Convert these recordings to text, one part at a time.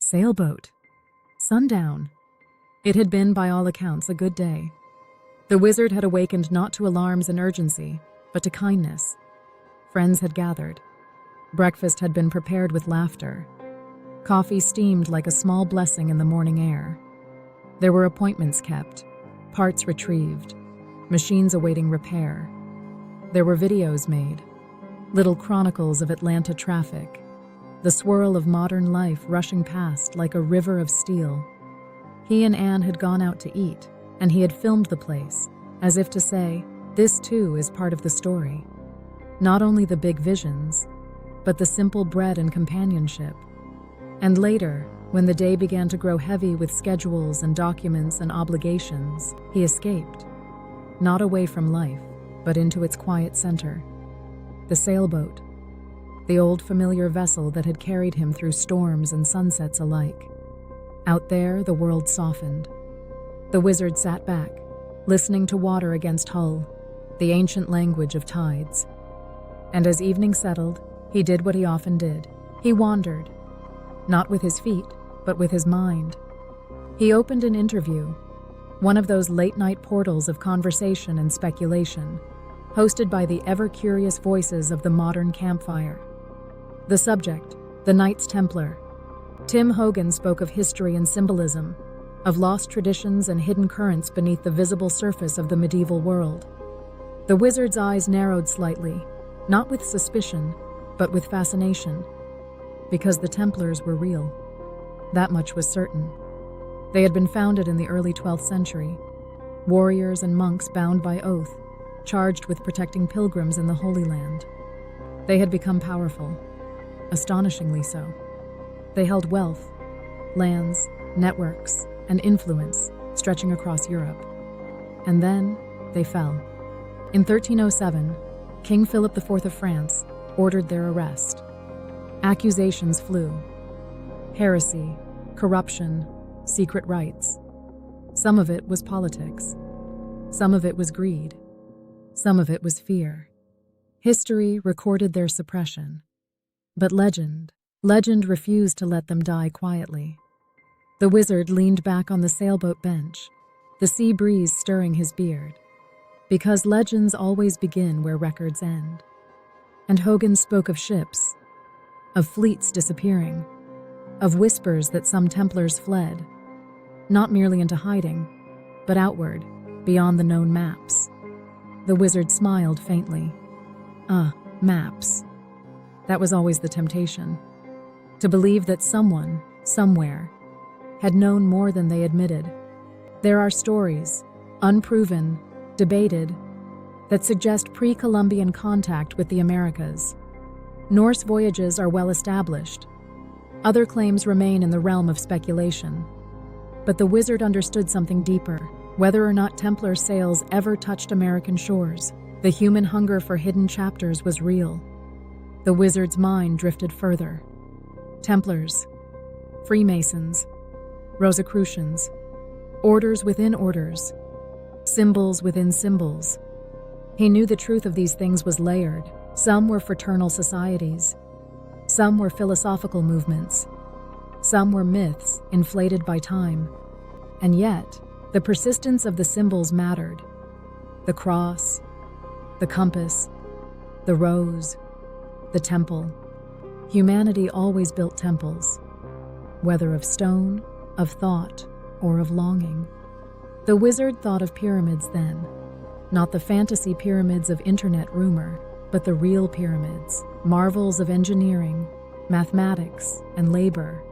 Sailboat. Sundown. It had been, by all accounts, a good day. The wizard had awakened not to alarms and urgency, but to kindness. Friends had gathered. Breakfast had been prepared with laughter. Coffee steamed like a small blessing in the morning air. There were appointments kept, parts retrieved, machines awaiting repair. There were videos made, little chronicles of Atlanta traffic, the swirl of modern life rushing past like a river of steel. He and Anne had gone out to eat, and he had filmed the place, as if to say, this too is part of the story. Not only the big visions, but the simple bread and companionship. And later, when the day began to grow heavy with schedules and documents and obligations, he escaped. Not away from life, but into its quiet center. The sailboat. The old familiar vessel that had carried him through storms and sunsets alike. Out there, the world softened. The wizard sat back, listening to water against hull, the ancient language of tides. And as evening settled, he did what he often did. He wandered, not with his feet, but with his mind. He opened an interview, one of those late-night portals of conversation and speculation, hosted by the ever-curious voices of the modern campfire. The subject, the Knights Templar. Tim Hogan spoke of history and symbolism, of lost traditions and hidden currents beneath the visible surface of the medieval world. The wizard's eyes narrowed slightly, not with suspicion, but with fascination, because the Templars were real. That much was certain. They had been founded in the early 12th century, warriors and monks bound by oath, charged with protecting pilgrims in the Holy Land. They had become powerful, astonishingly so. They held wealth, lands, networks, and influence stretching across Europe. And then they fell. In 1307, King Philip IV of France ordered their arrest. Accusations flew. Heresy, corruption, secret rites. Some of it was politics. Some of it was greed. Some of it was fear. History recorded their suppression. But legend refused to let them die quietly. The wizard leaned back on the sailboat bench, the sea breeze stirring his beard. Because legends always begin where records end. And Hogan spoke of ships, of fleets disappearing, of whispers that some Templars fled, not merely into hiding, but outward, beyond the known maps. The wizard smiled faintly. Maps. That was always the temptation. To believe that someone, somewhere, had known more than they admitted. There are stories, unproven, debated, that suggest pre-Columbian contact with the Americas. Norse voyages are well established. Other claims remain in the realm of speculation. But the wizard understood something deeper. Whether or not Templar sails ever touched American shores, the human hunger for hidden chapters was real. The wizard's mind drifted further. Templars, Freemasons, Rosicrucians, orders within orders, symbols within symbols. He knew the truth of these things was layered. Some were fraternal societies. Some were philosophical movements. Some were myths inflated by time. And yet, the persistence of the symbols mattered. The cross, the compass, the rose, the temple. Humanity always built temples, whether of stone, of thought, or of longing. The wizard thought of pyramids then, not the fantasy pyramids of internet rumor, but the real pyramids, marvels of engineering, mathematics, and labor.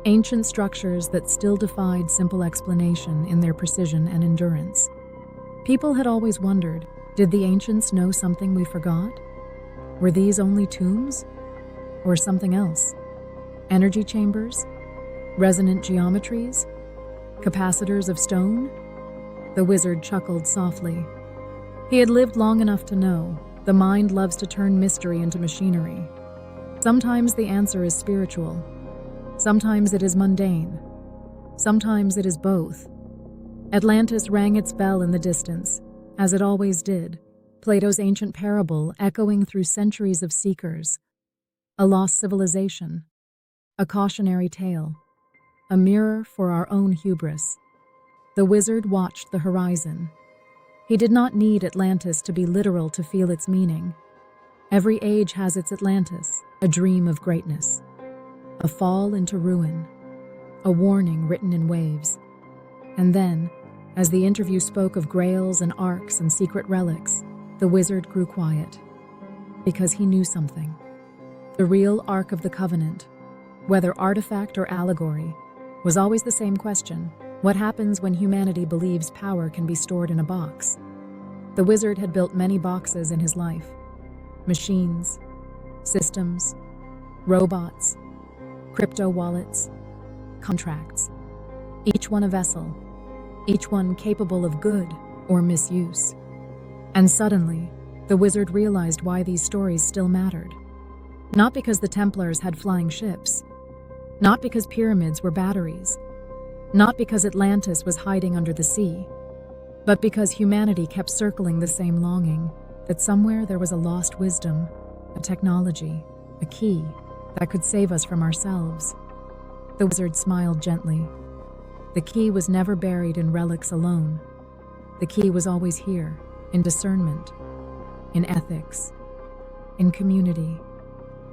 Ancient structures that still defied simple explanation in their precision and endurance. People had always wondered, did the ancients know something we forgot? Were these only tombs? Or something else? Energy chambers? Resonant geometries? Capacitors of stone? The wizard chuckled softly. He had lived long enough to know the mind loves to turn mystery into machinery. Sometimes the answer is spiritual. Sometimes it is mundane. Sometimes it is both. Atlantis rang its bell in the distance, as it always did, Plato's ancient parable echoing through centuries of seekers. A lost civilization. A cautionary tale. a mirror for our own hubris. The wizard watched the horizon. He did not need Atlantis to be literal to feel its meaning. Every age has its Atlantis, a dream of greatness, a fall into ruin, a warning written in waves. And then, as the interview spoke of Grails and Arks and secret relics, the wizard grew quiet. Because he knew something. The real Ark of the Covenant, whether artifact or allegory, was always the same question: what happens when humanity believes power can be stored in a box? The wizard had built many boxes in his life. Machines, systems, robots, crypto wallets, contracts. Each one a vessel, each one capable of good or misuse. And suddenly, the wizard realized why these stories still mattered. Not because the Templars had flying ships, not because pyramids were batteries, not because Atlantis was hiding under the sea, but because humanity kept circling the same longing, that somewhere there was a lost wisdom, a technology, a key that could save us from ourselves. The wizard smiled gently. The key was never buried in relics alone. The key was always here, in discernment, in ethics, in community,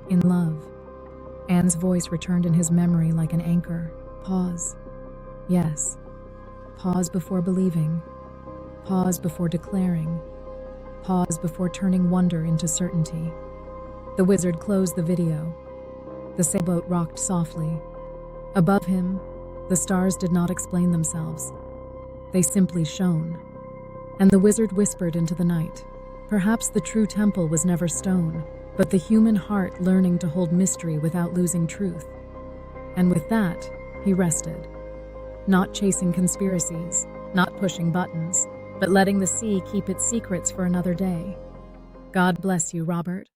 in love. Anne's voice returned in his memory like an anchor. Pause. Yes. Pause before believing. Pause before declaring. Pause before turning wonder into certainty. The wizard closed the video. The sailboat rocked softly. Above him, the stars did not explain themselves. They simply shone. And the wizard whispered into the night, perhaps the true temple was never stone, but the human heart learning to hold mystery without losing truth. And with that, he rested. Not chasing conspiracies, not pushing buttons, but letting the sea keep its secrets for another day. God bless you, Robert.